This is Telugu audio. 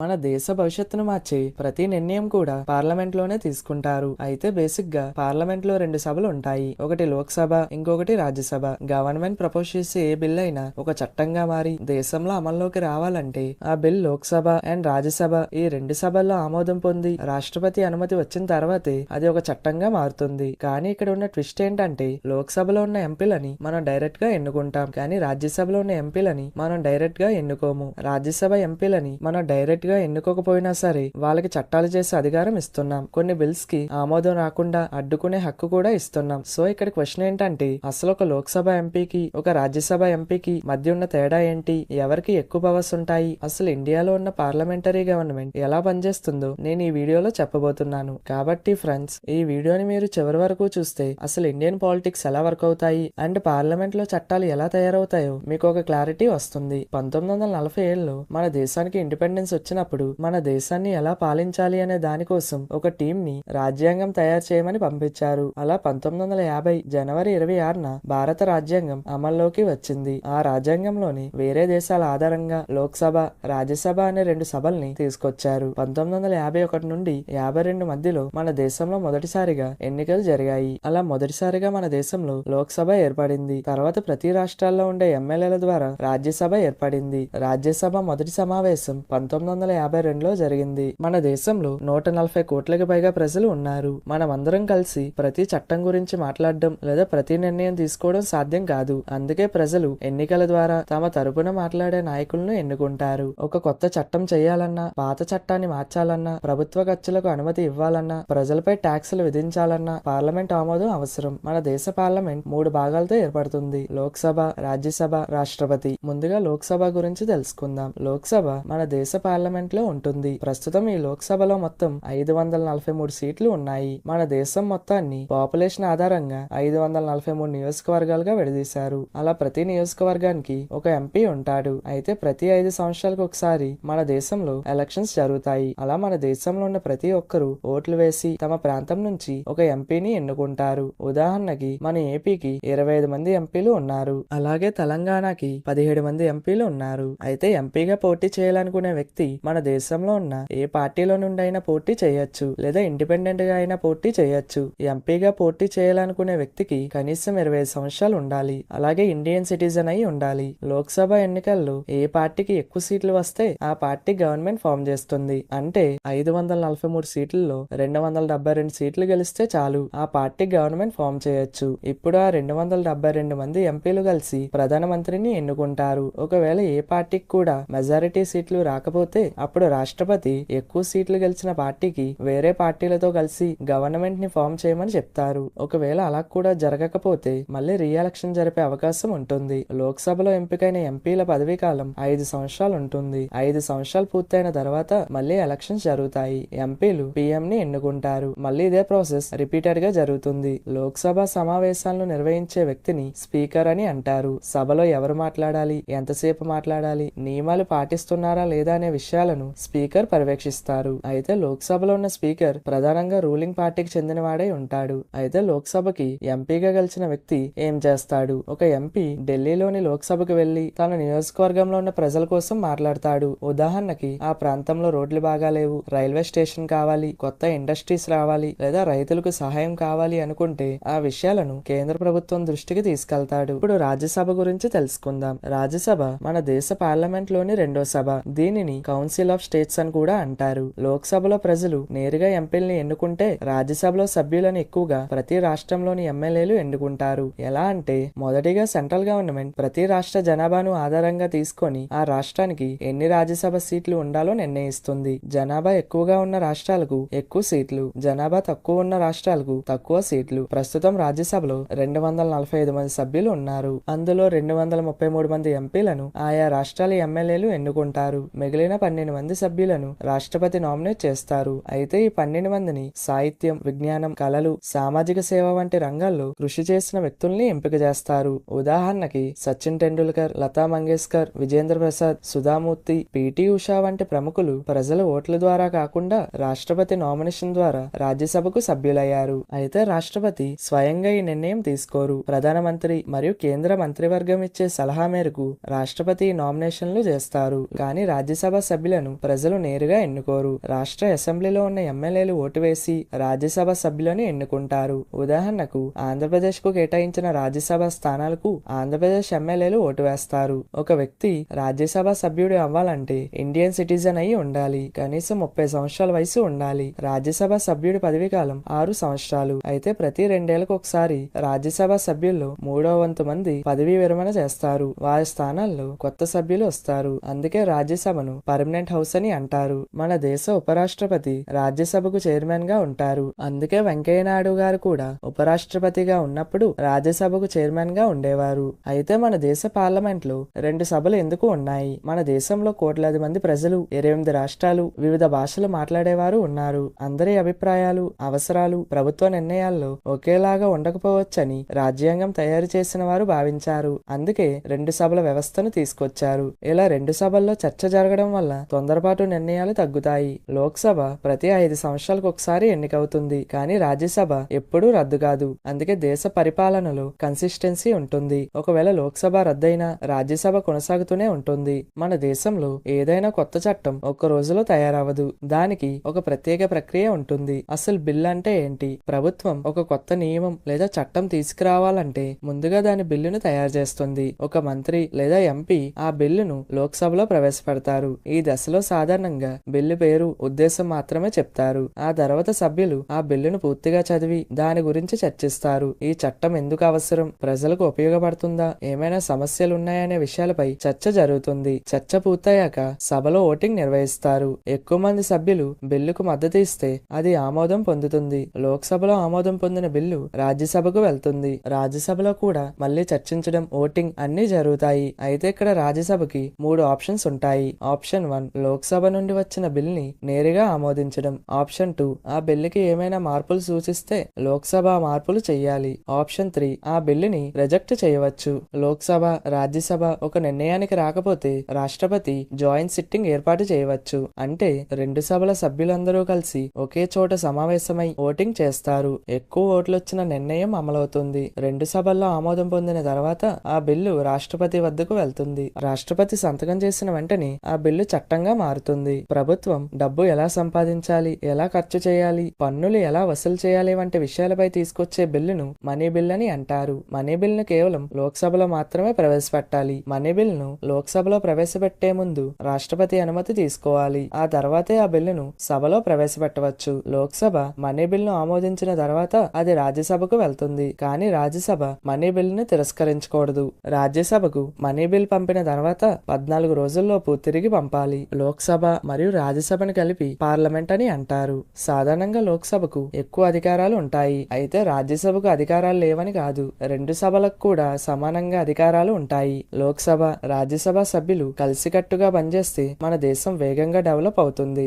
మన దేశ భవిష్యత్తును మార్చే ప్రతి నిర్ణయం కూడా పార్లమెంట్ లోనే తీసుకుంటారు. అయితే బేసిక్ గా పార్లమెంట్ లో రెండు సభలు ఉంటాయి. ఒకటి లోక్సభ, ఇంకొకటి రాజ్యసభ. గవర్నమెంట్ ప్రపోజ్ చేసే ఏ బిల్ అయినా ఒక చట్టంగా మారి దేశంలో అమల్లోకి రావాలంటే ఆ బిల్ లోక్సభ అండ్ రాజ్యసభ ఈ రెండు సభల్లో ఆమోదం పొంది రాష్ట్రపతి అనుమతి వచ్చిన తర్వాతే అది ఒక చట్టంగా మారుతుంది. కానీ ఇక్కడ ఉన్న ట్విస్ట్ ఏంటంటే లోక్సభలో ఉన్న ఎంపీలని మనం డైరెక్ట్ గా ఎన్నుకుంటాం, కానీ రాజ్యసభలో ఉన్న ఎంపీలని మనం డైరెక్ట్ గా ఎన్నుకోము. రాజ్యసభ ఎంపీలని మనం డైరెక్ట్ గా ఎన్నుకోకపోయినా సరే వాళ్ళకి చట్టాలు చేసే అధికారం ఇస్తున్నాం. కొన్ని బిల్స్ కి ఆమోదం రాకుండా అడ్డుకునే హక్కు కూడా ఇస్తున్నాం. సో ఇక్కడ క్వశ్చన్ ఏంటంటే అసలు ఒక లోక్సభ ఎంపీకి ఒక రాజ్యసభ ఎంపీకి మధ్య ఉన్న తేడా ఏంటి? ఎవరికి ఎక్కువ పవర్స్ ఉంటాయి? అసలు ఇండియాలో ఉన్న పార్లమెంటరీ గవర్నమెంట్ ఎలా పనిచేస్తుందో నేను ఈ వీడియోలో చెప్పబోతున్నాను. కాబట్టి ఫ్రెండ్స్, ఈ వీడియోని మీరు చివరి వరకు చూస్తే అసలు ఇండియన్ పాలిటిక్స్ ఎలా వర్క్ అవుతాయి అండ్ పార్లమెంట్ లో చట్టాలు ఎలా తయారవుతాయో మీకు ఒక క్లారిటీ వస్తుంది. 1947లో మన దేశానికి ఇండిపెండెన్స్ వచ్చినప్పుడు మన దేశాన్ని ఎలా పాలించాలి అనే దానికోసం ఒక టీం ని రాజ్యాంగం తయారు చేయమని పంపించారు. అలా 1950 జనవరి 26న భారత రాజ్యాంగం అమల్లోకి వచ్చింది. ఆ రాజ్యాంగంలోని వేరే దేశాల ఆధారంగా లోక్సభ, రాజ్యసభ అనే రెండు సభల్ని తీసుకొచ్చారు. 1951 నుండి 52 మధ్యలో మన దేశంలో మొదటిసారిగా ఎన్నికలు జరిగాయి. అలా మొదటిసారిగా మన దేశంలో లోక్సభ ఏర్పడింది. తర్వాత ప్రతి రాష్ట్రాల్లో ఉండే ఎమ్మెల్యేల ద్వారా రాజ్యసభ ఏర్పడింది. రాజ్యసభ మొదటి సమావేశం 1952లో జరిగింది. మన దేశంలో 140 కోట్లకి పైగా ప్రజలు ఉన్నారు. మనమందరం కలిసి ప్రతి చట్టం గురించి మాట్లాడడం లేదా ప్రతి నిర్ణయం తీసుకోవడం సాధ్యం కాదు. అందుకే ప్రజలు ఎన్నికల ద్వారా తమ తరపున మాట్లాడే నాయకులను ఎన్నుకుంటారు. ఒక కొత్త చట్టం చేయాలన్నా, పాత చట్టాన్ని మార్చాలన్నా, ప్రభుత్వ ఖర్చులకు అనుమతి ఇవ్వాలన్నా, ప్రజలపై ట్యాక్సులు విధించాలన్నా పార్లమెంట్ ఆమోదం అవసరం. మన దేశ పార్లమెంట్ 3 భాగాలతో ఏర్పడుతుంది: లోక్సభ, రాజ్యసభ, రాష్ట్రపతి. ముందుగా లోక్సభ గురించి తెలుసుకుందాం. లోక్సభ మన దేశ పార్లమెంట్ లో ఉంటుంది. ప్రస్తుతం ఈ లోక్సభలో మొత్తం 543 సీట్లు ఉన్నాయి. మన దేశం మొత్తాన్ని పాపులేషన్ ఆధారంగా 543 నియోజకవర్గాలుగా విడదీశారు. అలా ప్రతి నియోజకవర్గానికి ఒక ఎంపీ ఉంటాడు. అయితే ప్రతి 5 సంవత్సరాలకు ఒకసారి మన దేశంలో ఎలక్షన్స్ జరుగుతాయి. అలా మన దేశంలో ఉన్న ప్రతి ఒక్కరూ ఓట్లు వేసి తమ ప్రాంతం నుంచి ఒక ఎంపీని ఎన్నుకుంటారు. ఉదాహరణకి మన ఏపీకి 25 మంది ఎంపీలు ఉన్నారు. అలాగే తెలంగాణకి 17 మంది ఎంపీలు ఉన్నారు. అయితే ఎంపీగా పోటీ చేయాలనుకునే వ్యక్తి మన దేశంలో ఉన్న ఏ పార్టీలో నుండి అయినా పోటీ చేయొచ్చు, లేదా ఇండిపెండెంట్ గా అయినా పోటీ చేయొచ్చు. ఎంపీగా పోటీ చేయాలనుకునే వ్యక్తికి కనీసం 25 సంవత్సరాలు ఉండాలి. అలాగే ఇండియన్ సిటిజన్ అయి ఉండాలి. లోక్సభ ఎన్నికల్లో ఏ పార్టీకి ఎక్కువ సీట్లు వస్తే ఆ పార్టీ గవర్నమెంట్ ఫామ్ చేస్తుంది. అంటే 543 సీట్లలో 272 సీట్లు గెలిస్తే చాలు ఆ పార్టీ గవర్నమెంట్ ఫామ్ చేయొచ్చు. ఇప్పుడు ఆ 272 మంది ఎంపీలు కలిసి ప్రధానమంత్రిని ఎన్నుకుంటారు. ఒకవేళ ఏ పార్టీకి కూడా మెజారిటీ సీట్లు రాకపోతే అప్పుడు రాష్ట్రపతి ఎక్కువ సీట్లు గెలిచిన పార్టీకి వేరే పార్టీలతో కలిసి గవర్నమెంట్ ని ఫామ్ చేయమని చెప్తారు. ఒకవేళ అలా కూడా జరగకపోతే మళ్ళీ రీఎలక్షన్ జరిపే అవకాశం ఉంటుంది. లోక్సభలో ఎంపికైన ఎంపీల పదవీ కాలం 5 సంవత్సరాలు ఉంటుంది. 5 సంవత్సరాలు పూర్తయిన తర్వాత మళ్ళీ ఎలక్షన్స్ జరుగుతాయి. ఎంపీలు పీఎం ని ఎన్నుకుంటారు. మళ్ళీ ఇదే ప్రాసెస్ రిపీటెడ్ గా జరుగుతుంది. లోక్సభ సమావేశాలను నిర్వహించే వ్యక్తిని స్పీకర్ అని అంటారు. సభలో ఎవరు మాట్లాడాలి, ఎంతసేపు మాట్లాడాలి, నియమాలు పాటిస్తున్నారా లేదా అనే విషయాలను స్పీకర్ పర్యవేక్షిస్తారు. అయితే లోక్సభలో ఉన్న స్పీకర్ ప్రధానంగా రూలింగ్ పార్టీకి చెందినవాడై ఉంటాడు. అయితే లోక్సభకి ఎంపీగా గెలిచిన వ్యక్తి ఏం చేస్తాడు? ఒక ఎంపీ ఢిల్లీలోని లోక్సభకు వెళ్లి తన నియోజకవర్గంలో ఉన్న ప్రజల కోసం మాట్లాడతాడు. ఉదాహరణకి ఆ ప్రాంతంలో రోడ్లు బాగాలేవు, రైల్వే స్టేషన్ కావాలి, కొత్త ఇండస్ట్రీస్ రావాలి, లేదా రైతులకు సహాయం కావాలి అనుకుంటే ఆ విషయాలను కేంద్ర ప్రభుత్వం దృష్టికి తీసుకెళ్తాడు. ఇప్పుడు రాజ్యసభ గురించి తెలుసుకుందాం. రాజ్యసభ మన దేశ పార్లమెంట్ లోని రెండో సభ. దీనిని కౌన్సిల్ ఆఫ్ స్టేట్స్ అని కూడా అంటారు. లోక్సభలో ప్రజలు నేరుగా ఎంపీల్ని ఎన్నుకుంటే రాజ్యసభలో సభ్యులను ఎక్కువగా ప్రతి రాష్ట్రంలోని ఎమ్మెల్యేలు ఎన్నుకుంటారు. ఎలా అంటే మొదటిగా సెంట్రల్ గవర్నమెంట్ ప్రతి రాష్ట్ర జనాభాను ఆధారంగా తీసుకొని ఆ రాష్ట్రానికి ఎన్ని రాజ్యసభ సీట్లు ఉండాలో నిర్ణయిస్తుంది. జనాభా ఎక్కువగా ఉన్న రాష్ట్రాలకు ఎక్కువ సీట్లు, జనాభా తక్కువ ఉన్న రాష్ట్రాలకు తక్కువ సీట్లు. ప్రస్తుతం రాజ్యసభలో 245 మంది సభ్యులు ఉన్నారు. అందులో 233 మంది ఎంపీలను ఆయా రాష్ట్రాల ఎమ్మెల్యేలు ఎన్నుకుంటారు. మిగిలిన 12 మంది సభ్యులను రాష్ట్రపతి నామినేట్ చేస్తారు. అయితే ఈ 12 మందిని సాహిత్యం, విజ్ఞానం, కళలు, సామాజిక సేవ వంటి రంగాల్లో కృషి చేసిన వ్యక్తుల్ని ఎంపిక చేస్తారు. ఉదాహరణకి సచిన్ టెండూల్కర్, లతా మంగేష్కర్, విజేంద్ర ప్రసాద్, సుధామూర్తి, పిటి ఉషా వంటి ప్రముఖులు ప్రజల ఓట్ల ద్వారా కాకుండా రాష్ట్రపతి నామినేషన్ ద్వారా రాజ్యసభకు సభ్యులయ్యారు. అయితే రాష్ట్రపతి స్వయంగా ఈ నిర్ణయం తీసుకోరు. ప్రధానమంత్రి మరియు కేంద్ర మంత్రివర్గం ఇచ్చే సలహా మేరకు రాష్ట్రపతి నామినేషన్లు చేస్తారు. కానీ రాజ్యసభ సభ్యులు సభ్యులను ప్రజలు నేరుగా ఎన్నుకోరు. రాష్ట్ర అసెంబ్లీలో ఉన్న ఎమ్మెల్యేలు ఓటు వేసి రాజ్యసభ సభ్యులను ఎన్నుకుంటారు. ఉదాహరణకు ఆంధ్రప్రదేశ్ కు కేటాయించిన రాజ్యసభ స్థానాలకు ఆంధ్రప్రదేశ్ ఎమ్మెల్యేలు ఓటు వేస్తారు. ఒక వ్యక్తి రాజ్యసభ సభ్యుడు అవ్వాలంటే ఇండియన్ సిటిజన్ అయి ఉండాలి. కనీసం 30 సంవత్సరాల వయసు ఉండాలి. రాజ్యసభ సభ్యుడి పదవీ కాలం 6 సంవత్సరాలు. అయితే ప్రతి 2 ఏళ్లకు ఒకసారి రాజ్యసభ సభ్యుల్లో 3వ వంతు మంది పదవీ విరమణ చేస్తారు. వారి స్థానాల్లో కొత్త సభ్యులు వస్తారు. అందుకే రాజ్యసభను పర్మనెంట్ హౌస్ అని అంటారు. మన దేశ ఉపరాష్ట్రపతి రాజ్యసభకు చైర్మన్ గా ఉంటారు. అందుకే వెంకయ్య నాయుడు గారు కూడా ఉపరాష్ట్రపతిగా ఉన్నప్పుడు రాజ్యసభకు చైర్మన్ గా ఉండేవారు. అయితే మన దేశ పార్లమెంట్ లో 2 సభలు ఎందుకు ఉన్నాయి? మన దేశంలో కోట్లాది మంది ప్రజలు, 28 రాష్ట్రాలు, వివిధ భాషలు మాట్లాడేవారు ఉన్నారు. అందరి అభిప్రాయాలు, అవసరాలు ప్రభుత్వ నిర్ణయాల్లో ఒకేలాగా ఉండకపోవచ్చని రాజ్యాంగం తయారు చేసిన వారు భావించారు. అందుకే 2 సభల వ్యవస్థను తీసుకొచ్చారు. ఇలా 2 సభల్లో చర్చ జరగడం వల్ల తొందరపాటు నిర్ణయాలు తగ్గుతాయి. లోక్సభ ప్రతి 5 సంవత్సరాలకు ఒకసారి ఎన్నికవుతుంది. కానీ రాజ్యసభ ఎప్పుడూ రద్దు కాదు. అందుకే దేశ పరిపాలనలో కన్సిస్టెన్సీ ఉంటుంది. ఒకవేళ లోక్సభ రద్దయినా రాజ్యసభ కొనసాగుతూనే ఉంటుంది. మన దేశంలో ఏదైనా కొత్త చట్టం ఒక్క రోజులో తయారవదు. దానికి ఒక ప్రత్యేక ప్రక్రియ ఉంటుంది. అసలు బిల్ అంటే ఏంటి? ప్రభుత్వం ఒక కొత్త నియమం లేదా చట్టం తీసుకురావాలంటే ముందుగా దాని బిల్లును తయారు చేస్తుంది. ఒక మంత్రి లేదా ఎంపీ ఆ బిల్లును లోక్సభలో ప్రవేశపెడతారు. ఈ దశలో సాధారణంగా బిల్లు పేరు, ఉద్దేశం మాత్రమే చెప్తారు. ఆ తర్వాత సభ్యులు ఆ బిల్లును పూర్తిగా చదివి దాని గురించి చర్చిస్తారు. ఈ చట్టం ఎందుకు అవసరం? ప్రజలకు ఉపయోగపడుతుందా? ఏమైనా సమస్యలు ఉన్నాయనే విషయాలపై చర్చ జరుగుతుంది. చర్చ పూర్తయ్యాక సభలో ఓటింగ్ నిర్వహిస్తారు. ఎక్కువ మంది సభ్యులు బిల్లుకు మద్దతు ఇస్తే అది ఆమోదం పొందుతుంది. లోక్సభలో ఆమోదం పొందిన బిల్లు రాజ్యసభకు వెళ్తుంది. రాజ్యసభలో కూడా మళ్ళీ చర్చించడం, ఓటింగ్ అన్ని జరుగుతాయి. అయితే ఇక్కడ రాజ్యసభకి 3 ఆప్షన్స్ ఉంటాయి. ఆప్షన్ 1 లోక్సభ నుండి వచ్చిన బిల్ ని నేరుగా ఆమోదించడం. ఆప్షన్ 2 ఆ బిల్లుకి ఏమైనా మార్పులు సూచిస్తే లోక్సభ మార్పులు చెయ్యాలి. ఆప్షన్ 3 ఆ బిల్లుని రిజెక్ట్ చేయవచ్చు. లోక్సభ, రాజ్యసభ ఒక నిర్ణయానికి రాకపోతే రాష్ట్రపతి జాయింట్ సిట్టింగ్ ఏర్పాటు చేయవచ్చు. అంటే 2 సభల సభ్యులందరూ కలిసి ఒకే చోట సమావేశమై ఓటింగ్ చేస్తారు. ఎక్కువ ఓట్లొచ్చిన నిర్ణయం అమలవుతుంది. 2 సభల్లో ఆమోదం పొందిన తర్వాత ఆ బిల్లు రాష్ట్రపతి వద్దకు వెళ్తుంది. రాష్ట్రపతి సంతకం చేసిన వెంటనే ఆ బిల్లు చట్టంగా మారుతుంది. ప్రభుత్వం డబ్బు ఎలా సంపాదించాలి, ఎలా ఖర్చు చేయాలి, పన్నులు ఎలా వసూలు చేయాలి వంటి విషయాలపై తీసుకొచ్చే బిల్లును మనీ బిల్ అని అంటారు. మనీ బిల్ ను కేవలం లోక్సభలో మాత్రమే ప్రవేశపెట్టాలి. మనీ బిల్ ను లోక్సభలో ప్రవేశపెట్టే ముందు రాష్ట్రపతి అనుమతి తీసుకోవాలి. ఆ తర్వాతే ఆ బిల్లును సభలో ప్రవేశపెట్టవచ్చు. లోక్సభ మనీ బిల్ ను ఆమోదించిన తర్వాత అది రాజ్యసభకు వెళ్తుంది. కానీ రాజ్యసభ మనీ బిల్ ను తిరస్కరించకూడదు. రాజ్యసభకు మనీ బిల్ పంపిన తర్వాత 14 రోజుల్లోపు తిరిగి పంపాలి. లోక్సభ మరియు రాజ్యసభను కలిపి పార్లమెంట్ అని అంటారు. సాధారణంగా లోక్సభకు ఎక్కువ అధికారాలు ఉంటాయి. అయితే రాజ్యసభకు అధికారాలు లేవని కాదు. 2 సభలకు కూడా సమానంగా అధికారాలు ఉంటాయి. లోక్సభ, రాజ్యసభ సభ్యులు కలిసికట్టుగా పనిచేస్తే మన దేశం వేగంగా డెవలప్ అవుతుంది.